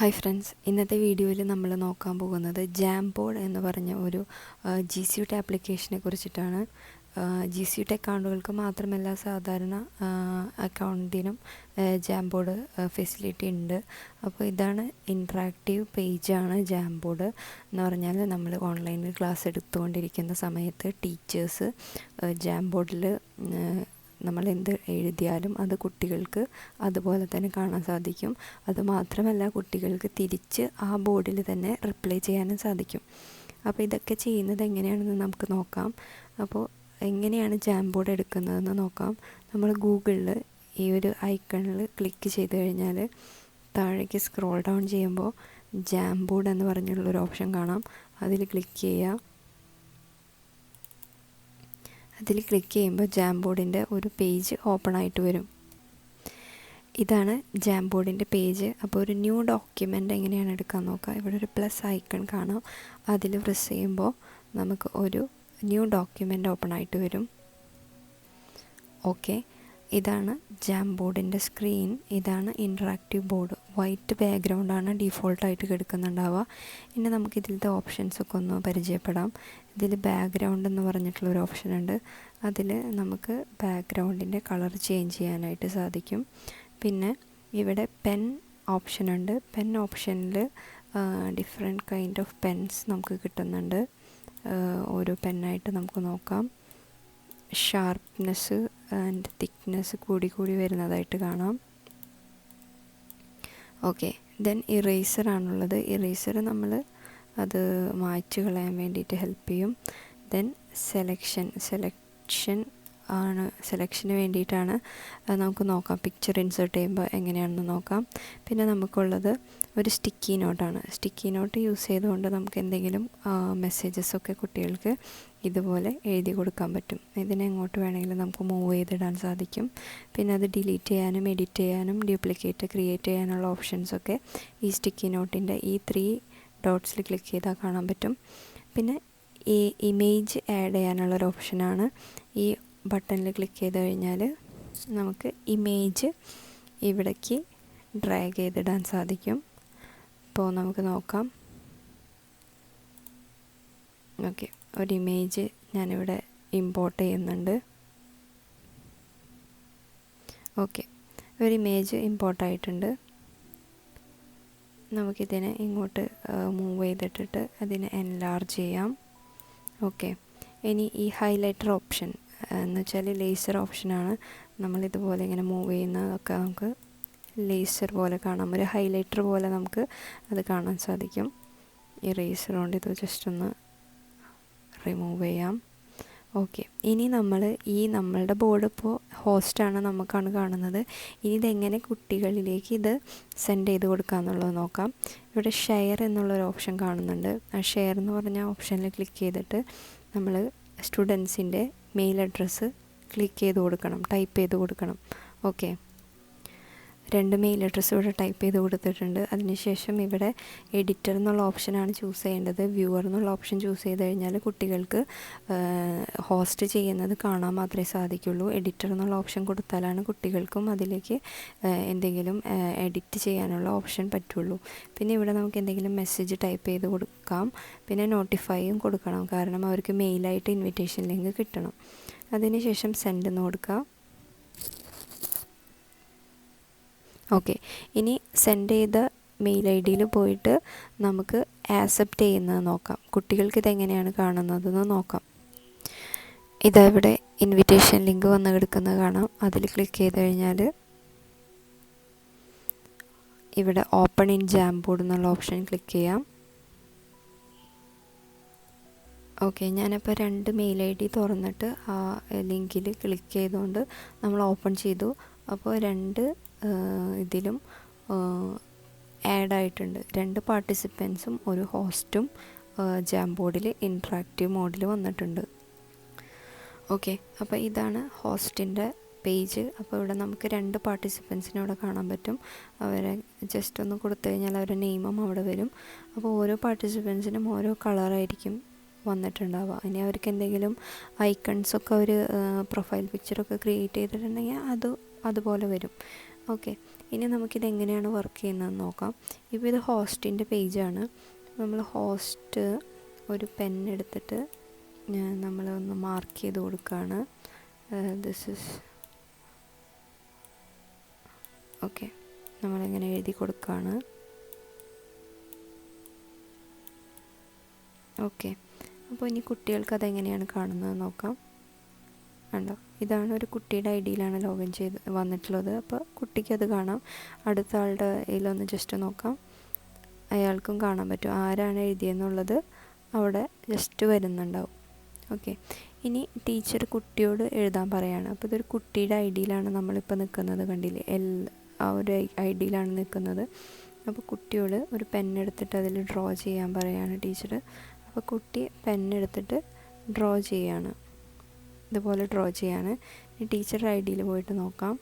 Hi friends, ഇന്നത്തെ വീഡിയോയിൽ നമ്മൾ നോക്കാൻ പോകുന്നത് ജാംബോർഡ് എന്ന് പറഞ്ഞ ഒരു ജി സ്യൂട്ട് ആപ്ലിക്കേഷനെ കുറിച്ചിട്ടാണ്. ജി സ്യൂട്ട് അക്കൗണ്ടുകൾക്ക് മാത്രമല്ല, സാധാരണ അക്കൗണ്ടിനും ജാംബോർഡ് ഫെസിലിറ്റി ഉണ്ട്. അപ്പോൾ ഇതാണ് ഇൻട്രാക്റ്റീവ് പേജാണ് ജാംബോർഡ് എന്ന് പറഞ്ഞാൽ. നമ്മൾ ഓൺലൈനിൽ ക്ലാസ് എടുത്തുകൊണ്ടിരിക്കുന്ന സമയത്ത് ടീച്ചേഴ്സ് ജാംബോർഡിൽ നമ്മൾ എന്ത് എഴുതിയാലും അത് കുട്ടികൾക്ക് അതുപോലെ തന്നെ കാണാൻ സാധിക്കും. അതുമാത്രമല്ല, കുട്ടികൾക്ക് തിരിച്ച് ആ ബോർഡിൽ തന്നെ റിപ്ലൈ ചെയ്യാനും സാധിക്കും. അപ്പോൾ ഇതൊക്കെ ചെയ്യുന്നത് എങ്ങനെയാണെന്ന് നമുക്ക് നോക്കാം. അപ്പോൾ എങ്ങനെയാണ് ജാംബോർഡ് എടുക്കുന്നതെന്ന് നോക്കാം. നമ്മൾ ഗൂഗിളിൽ ഈ ഒരു ഐക്കണിൽ ക്ലിക്ക് ചെയ്ത് കഴിഞ്ഞാൽ താഴേക്ക് സ്ക്രോൾ ഡൗൺ ചെയ്യുമ്പോൾ ജാംബോർഡ് എന്ന് പറഞ്ഞുള്ളൊരു ഓപ്ഷൻ കാണാം. അതിൽ ക്ലിക്ക് ചെയ്യുക. അതിൽ ക്ലിക്ക് ചെയ്യുമ്പോൾ ജാംബോർഡിൻ്റെ ഒരു പേജ് ഓപ്പൺ ആയിട്ട് വരും. ഇതാണ് ജാംബോർഡിൻ്റെ പേജ്. അപ്പോൾ ഒരു ന്യൂ ഡോക്യുമെൻ്റ് എങ്ങനെയാണ് എടുക്കാൻ നോക്കാം. ഇവിടെ ഒരു പ്ലസ് ഐക്കൺ കാണാം. അതിൽ പ്രസ് ചെയ്യുമ്പോൾ നമുക്ക് ഒരു ന്യൂ ഡോക്യുമെൻ്റ് ഓപ്പൺ ആയിട്ട് വരും. ഓക്കെ, ഇതാണ് ജാംബോർഡിൻ്റെ സ്ക്രീൻ. ഇതാണ് ഇൻട്രാക്റ്റീവ് ബോർഡ്. വൈറ്റ് ബാക്ക്ഗ്രൗണ്ടാണ് ഡിഫോൾട്ടായിട്ട് കിടക്കുന്നുണ്ടാവുക. ഇനി നമുക്ക് ഇതിലത്തെ ഓപ്ഷൻസൊക്കെ ഒന്ന് പരിചയപ്പെടാം. ഇതിൽ ബാക്ക്ഗ്രൗണ്ട് എന്ന് പറഞ്ഞിട്ടുള്ളൊരു ഓപ്ഷൻ ഉണ്ട്. അതിൽ നമുക്ക് ബാക്ക്ഗ്രൗണ്ടിൻ്റെ കളർ ചേഞ്ച് ചെയ്യാനായിട്ട് സാധിക്കും. പിന്നെ ഇവിടെ പെൻ ഓപ്ഷൻ ഉണ്ട്. പെൻ ഓപ്ഷനിൽ ഡിഫറെൻറ്റ് കൈൻഡ് ഓഫ് പെൻസ് നമുക്ക് കിട്ടുന്നുണ്ട്. ഓരോ പെന്നായിട്ട് നമുക്ക് നോക്കാം. ഷാർപ്നെസ് ആൻഡ് തിക്നെസ് കൂടി വരുന്നതായിട്ട് കാണാം. Okay, then ഇറേസറാണുള്ളത്. ഇറേസർ നമ്മൾ അത് മായ്ച്ചു കളയാൻ വേണ്ടിയിട്ട് ഹെൽപ്പ് ചെയ്യും. ദെൻ സെലക്ഷന് വേണ്ടിയിട്ടാണ്. നമുക്ക് നോക്കാം, പിക്ചർ ഇൻസേർട്ട് ചെയ്യുമ്പോൾ എങ്ങനെയാണെന്ന് നോക്കാം. പിന്നെ നമുക്കുള്ളത് ഒരു സ്റ്റിക്കി നോട്ടാണ്. സ്റ്റിക്കി നോട്ട് യൂസ് ചെയ്തുകൊണ്ട് നമുക്ക് എന്തെങ്കിലും മെസ്സേജസൊക്കെ കുട്ടികൾക്ക് ഇതുപോലെ എഴുതി കൊടുക്കാൻ പറ്റും. ഇതിനെ എങ്ങോട്ട് വേണമെങ്കിലും നമുക്ക് മൂവ് ചെയ്തിടാൻ സാധിക്കും. പിന്നെ അത് ഡിലീറ്റ് ചെയ്യാനും എഡിറ്റ് ചെയ്യാനും ഡ്യൂപ്ലിക്കേറ്റ് ക്രിയേറ്റ് ചെയ്യാനുള്ള ഓപ്ഷൻസൊക്കെ ഈ സ്റ്റിക്കി നോട്ടിൻ്റെ ഈ 3 ഡോട്ട്സിൽ ക്ലിക്ക് ചെയ്താൽ കാണാൻ പറ്റും. പിന്നെ ഈ ഇമേജ് ആഡ് ചെയ്യാനുള്ളൊരു ഓപ്ഷനാണ്. ഈ ബട്ടണിൽ ക്ലിക്ക് ചെയ്ത് കഴിഞ്ഞാൽ നമുക്ക് ഇമേജ് ഇവിടേക്ക് ഡ്രാഗ് ചെയ്തിടാൻ സാധിക്കും. ഇപ്പോൾ നമുക്ക് നോക്കാം. ഓക്കെ, ഒരു ഇമേജ് ഞാനിവിടെ ഇമ്പോർട്ട് ചെയ്യുന്നുണ്ട്. ഓക്കെ, ഒരു ഇമേജ് ഇമ്പോർട്ടായിട്ടുണ്ട്. നമുക്കിതിനെ ഇങ്ങോട്ട് മൂവ് ചെയ്തിട്ടിട്ട് അതിനെ എൻലാർജ് ചെയ്യാം. ഓക്കെ, ഇനി ഈ ഹൈലൈറ്റർ ഓപ്ഷൻ എന്ന് വെച്ചാൽ ലേസർ ഓപ്ഷനാണ്. നമ്മളിതുപോലെ ഇങ്ങനെ മൂവ് ചെയ്യുന്നതൊക്കെ നമുക്ക് ലേസർ പോലെ കാണാം. ഒരു ഹൈലൈറ്റർ പോലെ നമുക്ക് അത് കാണാൻ സാധിക്കും. ഇറേസർ കൊണ്ട് ഇത് ജസ്റ്റ് ഒന്ന് റിമൂവ് ചെയ്യാം. ഓക്കെ, ഇനി നമ്മളുടെ ബോർഡ് ഇപ്പോൾ ഹോസ്റ്റാണ്, നമുക്കാണ് കാണുന്നത്. ഇനി ഇതെങ്ങനെ കുട്ടികളിലേക്ക് ഇത് സെൻഡ് ചെയ്ത് കൊടുക്കാമെന്നുള്ളത് നോക്കാം. ഇവിടെ ഷെയർ എന്നുള്ളൊരു ഓപ്ഷൻ കാണുന്നുണ്ട്. ആ ഷെയർ എന്ന് പറഞ്ഞ ഓപ്ഷനിൽ ക്ലിക്ക് ചെയ്തിട്ട് നമ്മൾ സ്റ്റുഡൻസിൻ്റെ മെയിൽ അഡ്രസ്സ് ക്ലിക്ക് ചെയ്ത് കൊടുക്കണം, ടൈപ്പ് ചെയ്ത് കൊടുക്കണം. ഓക്കെ, 2 മെയിൽ അഡ്രസ്സ് ഇവിടെ ടൈപ്പ് ചെയ്ത് കൊടുത്തിട്ടുണ്ട്. അതിനുശേഷം ഇവിടെ എഡിറ്റർ എന്നുള്ള ഓപ്ഷനാണ് ചൂസ് ചെയ്യേണ്ടത്. വ്യൂവർ എന്നുള്ള ഓപ്ഷൻ ചൂസ് ചെയ്ത് കഴിഞ്ഞാൽ കുട്ടികൾക്ക് ഹോസ്റ്റ് ചെയ്യുന്നത് കാണാൻ മാത്രമേ സാധിക്കുള്ളൂ. എഡിറ്റർ എന്നുള്ള ഓപ്ഷൻ കൊടുത്താലാണ് കുട്ടികൾക്കും അതിലേക്ക് എന്തെങ്കിലും എഡിറ്റ് ചെയ്യാനുള്ള ഓപ്ഷൻ പറ്റുള്ളൂ. പിന്നെ ഇവിടെ നമുക്ക് എന്തെങ്കിലും മെസ്സേജ് ടൈപ്പ് ചെയ്ത് കൊടുക്കാം. പിന്നെ നോട്ടിഫൈയും കൊടുക്കണം, കാരണം അവർക്ക് മെയിലായിട്ട് ഇൻവിറ്റേഷൻ ലിങ്ക് കിട്ടണം. അതിനുശേഷം സെൻഡ് എന്ന് കൊടുക്കുക. ഓക്കെ, ഇനി സെൻഡ് ചെയ്ത മെയിൽ ID പോയിട്ട് നമുക്ക് ആക്സെപ്റ്റ് ചെയ്യുന്നത് നോക്കാം. കുട്ടികൾക്ക് ഇതെങ്ങനെയാണ് കാണുന്നതെന്ന് നോക്കാം. ഇതാ ഇവിടെ ഇൻവിറ്റേഷൻ ലിങ്ക് വന്ന് കിടക്കുന്നത് കാണാം. അതിൽ ക്ലിക്ക് ചെയ്ത് കഴിഞ്ഞാൽ ഇവിടെ ഓപ്പൺ ഇൻ ജാംബോർഡ് എന്നുള്ള ഓപ്ഷൻ ക്ലിക്ക് ചെയ്യാം. ഓക്കെ, ഞാനപ്പോൾ 2 മെയിൽ ID തുറന്നിട്ട് ആ ലിങ്കിൽ ക്ലിക്ക് ചെയ്തുകൊണ്ട് നമ്മൾ ഓപ്പൺ ചെയ്തു. അപ്പോൾ 2 ഇതിലും ആഡ് ആയിട്ടുണ്ട്. 2 പാർട്ടിസിപ്പൻസും ഒരു ഹോസ്റ്റും ജാംബോർഡിൽ ഇൻട്രാക്റ്റീവ് മോഡിൽ വന്നിട്ടുണ്ട്. ഓക്കെ, അപ്പോൾ ഇതാണ് ഹോസ്റ്റിൻ്റെ പേജ്. അപ്പോൾ ഇവിടെ നമുക്ക് 2 പാർട്ടിസിപ്പൻസിനെ ഇവിടെ കാണാൻ പറ്റും. അവരെ ജസ്റ്റ് ഒന്ന് കൊടുത്തു കഴിഞ്ഞാൽ അവരുടെ നെയിമും അവിടെ വരും. അപ്പോൾ ഓരോ പാർട്ടിസിപ്പൻസിനും ഓരോ കളറായിരിക്കും വന്നിട്ടുണ്ടാവുക. ഇനി അവർക്ക് എന്തെങ്കിലും ഐക്കൺസൊക്കെ ഒരു പ്രൊഫൈൽ പിക്ചറൊക്കെ ക്രിയേറ്റ് ചെയ്തിട്ടുണ്ടെങ്കിൽ അതുപോലെ വരും. ഓക്കെ, ഇനി നമുക്കിത് എങ്ങനെയാണ് വർക്ക് ചെയ്യുന്നതെന്ന് നോക്കാം. ഇപ്പോൾ ഇത് ഹോസ്റ്റിൻ്റെ പേജാണ്. നമ്മൾ ഹോസ്റ്റ് ഒരു പെൻ എടുത്തിട്ട് നമ്മളൊന്ന് മാർക്ക് ചെയ്ത് കൊടുക്കുകയാണ്. This is okay. നമ്മളിങ്ങനെ എഴുതി കൊടുക്കുകയാണ്. ഓക്കെ. അപ്പോൾ ഇനി കുട്ടികൾക്ക് അതെങ്ങനെയാണ് കാണുന്നത് നോക്കാം. കണ്ടോ, ഇതാണ് ഒരു കുട്ടിയുടെ ഐഡിയിലാണ് ലോഗിൻ ചെയ്ത് വന്നിട്ടുള്ളത്. അപ്പോൾ കുട്ടിക്ക് അത് കാണാം. അടുത്ത ആളുടെ ഇതിലൊന്ന് ജസ്റ്റ് നോക്കാം, അയാൾക്കും കാണാൻ പറ്റും ആരാണ് എഴുതിയെന്നുള്ളത് അവിടെ ജസ്റ്റ് വരുന്നുണ്ടാവും. ഓക്കെ. ഇനി ടീച്ചർ കുട്ടിയോട് എഴുതാൻ പറയാണ്. അപ്പോൾ ഇതൊരു കുട്ടിയുടെ ഐഡിയിലാണ് നമ്മളിപ്പോൾ നിൽക്കുന്നത്, കണ്ടില്ലേ, ആ ഒരു ഐഡിയിലാണ് നിൽക്കുന്നത്. അപ്പോൾ കുട്ടിയോട് ഒരു പെന്നെടുത്തിട്ട് അതിൽ ഡ്രോ ചെയ്യാൻ പറയാണ് ടീച്ചർ. അപ്പോൾ കുട്ടി പെന്നെടുത്തിട്ട് ഡ്രോ ചെയ്യാണ്, ഇതുപോലെ ഡ്രോ ചെയ്യാണ്. ഇനി ടീച്ചറുടെ ഐഡിയിൽ പോയിട്ട് നോക്കാം.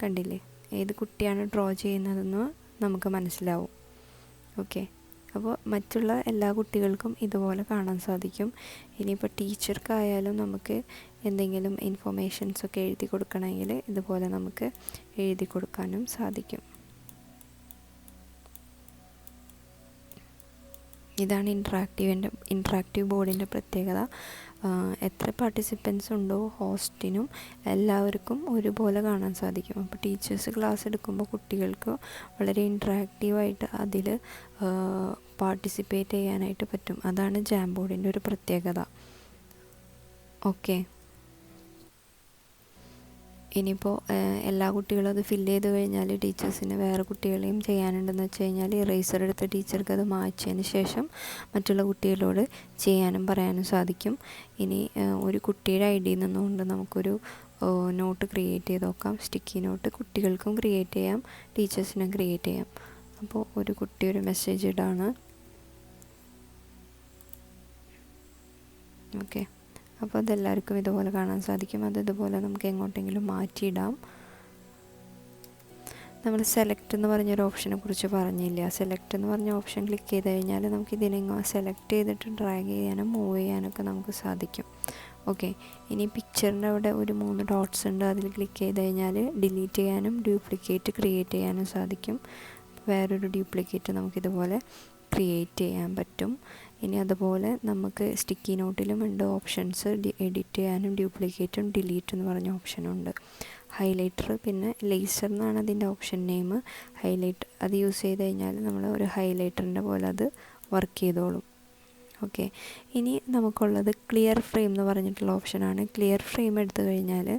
കണ്ടില്ലേ, ഏത് കുട്ടിയാണ് ഡ്രോ ചെയ്യുന്നതെന്ന് നമുക്ക് മനസ്സിലാവും. ഓക്കെ. അപ്പോൾ മറ്റുള്ള എല്ലാ കുട്ടികൾക്കും ഇതുപോലെ കാണാൻ സാധിക്കും. ഇനിയിപ്പോൾ ടീച്ചർക്കായാലും നമുക്ക് എന്തെങ്കിലും ഇൻഫർമേഷൻസൊക്കെ എഴുതി കൊടുക്കണമെങ്കിൽ ഇതുപോലെ നമുക്ക് എഴുതി കൊടുക്കാനും സാധിക്കും. ഇതാണ് ഇൻട്രാക്റ്റീവ് ബോർഡിൻ്റെ പ്രത്യേകത. എത്ര പാർട്ടിസിപ്പൻസ് ഉണ്ടോ ഹോസ്റ്റിനും എല്ലാവർക്കും ഒരുപോലെ കാണാൻ സാധിക്കും. അപ്പോൾ ടീച്ചേഴ്സ് ക്ലാസ് എടുക്കുമ്പോൾ കുട്ടികൾക്ക് വളരെ ഇൻട്രാക്റ്റീവായിട്ട് അതിൽ പാർട്ടിസിപ്പേറ്റ് ചെയ്യാനായിട്ട് പറ്റും. അതാണ് ജാംബോർഡിൻ്റെ ഒരു പ്രത്യേകത. ഓക്കെ. ഇനിയിപ്പോൾ എല്ലാ കുട്ടികളും അത് ഫില്ല് ചെയ്ത് കഴിഞ്ഞാൽ ടീച്ചേഴ്സിന് വേറെ കുട്ടികളെയും ചെയ്യാനുണ്ടെന്ന് വെച്ച് കഴിഞ്ഞാൽ ഇറേസർ എടുത്ത് ടീച്ചർക്ക് അത് മായ്ച്ചതിന് ശേഷം മറ്റുള്ള കുട്ടികളോട് ചെയ്യാനും പറയാനും സാധിക്കും. ഇനി ഒരു കുട്ടിയുടെ ഐഡിയിൽ നിന്നുകൊണ്ട് നമുക്കൊരു നോട്ട് ക്രിയേറ്റ് ചെയ്ത് നോക്കാം. സ്റ്റിക്കി നോട്ട് കുട്ടികൾക്കും ക്രിയേറ്റ് ചെയ്യാം, ടീച്ചേഴ്സിനും ക്രിയേറ്റ് ചെയ്യാം. അപ്പോൾ ഒരു കുട്ടി ഒരു മെസ്സേജ് ഇടാണ്. ഓക്കെ. അപ്പോൾ അതെല്ലാവർക്കും ഇതുപോലെ കാണാൻ സാധിക്കും. അത് ഇതുപോലെ നമുക്ക് എങ്ങോട്ടെങ്കിലും മാറ്റിയിടാം. നമ്മൾ സെലക്ട് എന്ന് പറഞ്ഞൊരു ഓപ്ഷനെ കുറിച്ച് പറഞ്ഞില്ല. സെലക്ട് എന്ന് പറഞ്ഞ ഓപ്ഷൻ ക്ലിക്ക് ചെയ്ത് കഴിഞ്ഞാൽ നമുക്ക് ഇതിനെ സെലക്ട് ചെയ്തിട്ട് ഡ്രാഗ് ചെയ്യാനും മൂവ് ചെയ്യാനൊക്കെ നമുക്ക് സാധിക്കും. ഓക്കെ. ഇനി പിക്ചറിൻ്റെ അവിടെ ഒരു 3 ഡോട്ട്സ് ഉണ്ട്, അതിൽ ക്ലിക്ക് ചെയ്ത് കഴിഞ്ഞാൽ ഡിലീറ്റ് ചെയ്യാനും ഡ്യൂപ്ലിക്കേറ്റ് ക്രിയേറ്റ് ചെയ്യാനും സാധിക്കും. വേറൊരു ഡ്യൂപ്ലിക്കേറ്റ് നമുക്കിതുപോലെ ക്രിയേറ്റ് ചെയ്യാൻ പറ്റും. ഇനി അതുപോലെ നമുക്ക് സ്റ്റിക്കി നോട്ടിലും ഉണ്ട് ഓപ്ഷൻസ്, എഡിറ്റ് ചെയ്യാനും ഡ്യൂപ്ലിക്കേറ്റും ഡിലീറ്റ് എന്ന് പറഞ്ഞ ഓപ്ഷനുണ്ട്. ഹൈലൈറ്റർ പിന്നെ ലേസർ എന്നാണ് അതിൻ്റെ ഓപ്ഷൻ നെയിം. ഹൈലൈറ്റ് അത് യൂസ് ചെയ്ത് കഴിഞ്ഞാൽ നമ്മൾ ഒരു ഹൈലൈറ്ററിൻ്റെ പോലെ അത് വർക്ക് ചെയ്തോളും. ഓക്കെ. ഇനി നമുക്കുള്ളത് ക്ലിയർ ഫ്രെയിം എന്ന് പറഞ്ഞിട്ടുള്ള ഓപ്ഷനാണ്. ക്ലിയർ ഫ്രെയിം എടുത്തു കഴിഞ്ഞാൽ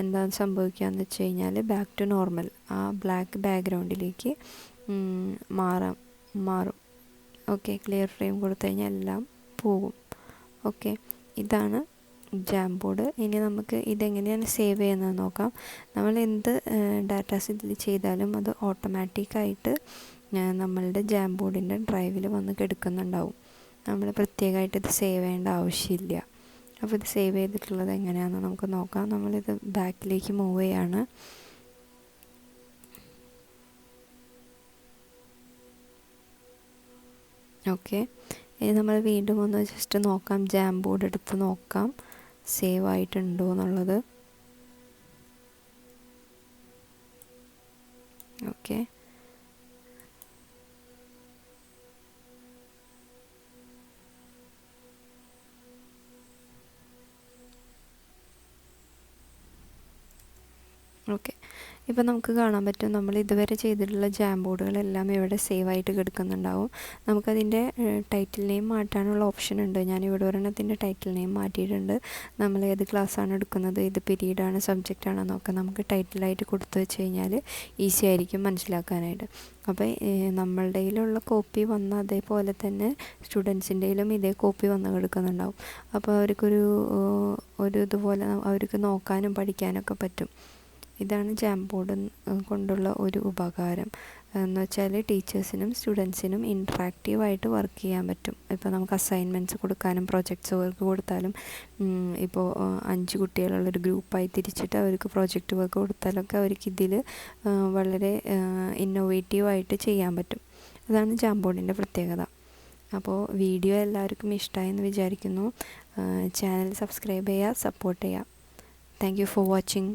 എന്താണ് സംഭവിക്കുകയെന്ന് വെച്ച് കഴിഞ്ഞാൽ ബാക്ക് ടു നോർമൽ, ആ ബ്ലാക്ക് ബാക്ക്ഗ്രൗണ്ടിലേക്ക് മാറും. ഓക്കെ. ക്ലിയർ ഫ്രെയിം കൊടുത്തു കഴിഞ്ഞാൽ എല്ലാം പോകും. ഓക്കെ. ഇതാണ് ജാംബോർഡ്. ഇനി നമുക്ക് ഇതെങ്ങനെയാണ് സേവ് ചെയ്യുന്നത് നോക്കാം. നമ്മൾ എന്ത് ഡാറ്റാസ് ഇതിൽ ചെയ്താലും അത് ഓട്ടോമാറ്റിക്കായിട്ട് നമ്മളുടെ ജാംബോർഡിൻ്റെ ഡ്രൈവിൽ വന്ന് കിടക്കുന്നുണ്ടാവും. നമ്മൾ പ്രത്യേകമായിട്ട് ഇത് സേവ് ചെയ്യേണ്ട ആവശ്യമില്ല. അപ്പോൾ ഇത് സേവ് ചെയ്തിട്ടുള്ളത് എങ്ങനെയാണെന്ന് നമുക്ക് നോക്കാം. നമ്മളിത് ബാക്കിലേക്ക് മൂവ് ചെയ്യാണ്. ഓക്കെ. ഇനി നമ്മൾ വീണ്ടും ഒന്ന് ജസ്റ്റ് നോക്കാം, ജാംബോർഡ് എടുത്ത് നോക്കാം സേവ് ആയിട്ടുണ്ടോ എന്നുള്ളത്. ഓക്കെ. ഓക്കെ. ഇപ്പോൾ നമുക്ക് കാണാൻ പറ്റും നമ്മൾ ഇതുവരെ ചെയ്തിട്ടുള്ള ജാംബോർഡുകളെല്ലാം ഇവിടെ സേവ് ആയിട്ട് കിടക്കുന്നുണ്ടാവും. നമുക്കതിൻ്റെ ടൈറ്റിൽ നെയിം മാറ്റാനുള്ള ഓപ്ഷൻ ഉണ്ട്. ഞാൻ ഇവിടെ ഒരെണ്ണത്തിൻ്റെ ടൈറ്റിൽ നെയിം മാറ്റിയിട്ടുണ്ട്. നമ്മൾ ഏത് ക്ലാസ്സാണ് എടുക്കുന്നത്, ഏത് പീരീഡാണ്, സബ്ജക്റ്റാണെന്നൊക്കെ നമുക്ക് ടൈറ്റിലായിട്ട് കൊടുത്തു വെച്ച് കഴിഞ്ഞാൽ ഈസി ആയിരിക്കും മനസ്സിലാക്കാനായിട്ട്. അപ്പോൾ നമ്മളുടെ കയ്യിലുള്ള കോപ്പി വന്ന അതേപോലെ തന്നെ സ്റ്റുഡൻസിൻ്റെയിലും ഇതേ കോപ്പി വന്ന് കിടക്കുന്നുണ്ടാവും. അപ്പോൾ അവർക്കൊരു ഇതുപോലെ അവർക്ക് നോക്കാനും പഠിക്കാനൊക്കെ പറ്റും. ഇതാണ് ജാംബോർഡ് കൊണ്ടുള്ള ഒരു ഉപകാരം എന്ന് വെച്ചാൽ ടീച്ചേഴ്സിനും സ്റ്റുഡൻസിനും ഇൻട്രാക്റ്റീവായിട്ട് വർക്ക് ചെയ്യാൻ പറ്റും. ഇപ്പോൾ നമുക്ക് അസൈൻമെൻറ്റ്സ് കൊടുക്കാനും പ്രൊജക്ട്സ് വർക്ക് കൊടുത്താലും ഇപ്പോൾ 5 കുട്ടികളുള്ളൊരു ഗ്രൂപ്പായി തിരിച്ചിട്ട് അവർക്ക് പ്രൊജക്റ്റ് വർക്ക് കൊടുത്താലൊക്കെ അവർക്ക് ഇതിൽ വളരെ ഇന്നോവേറ്റീവായിട്ട് ചെയ്യാൻ പറ്റും. അതാണ് ജാംബോർഡിൻ്റെ പ്രത്യേകത. അപ്പോൾ വീഡിയോ എല്ലാവർക്കും ഇഷ്ടമായെന്ന് വിചാരിക്കുന്നു. ചാനൽ സബ്സ്ക്രൈബ് ചെയ്യുക, സപ്പോർട്ട് ചെയ്യുക. Thank you for watching.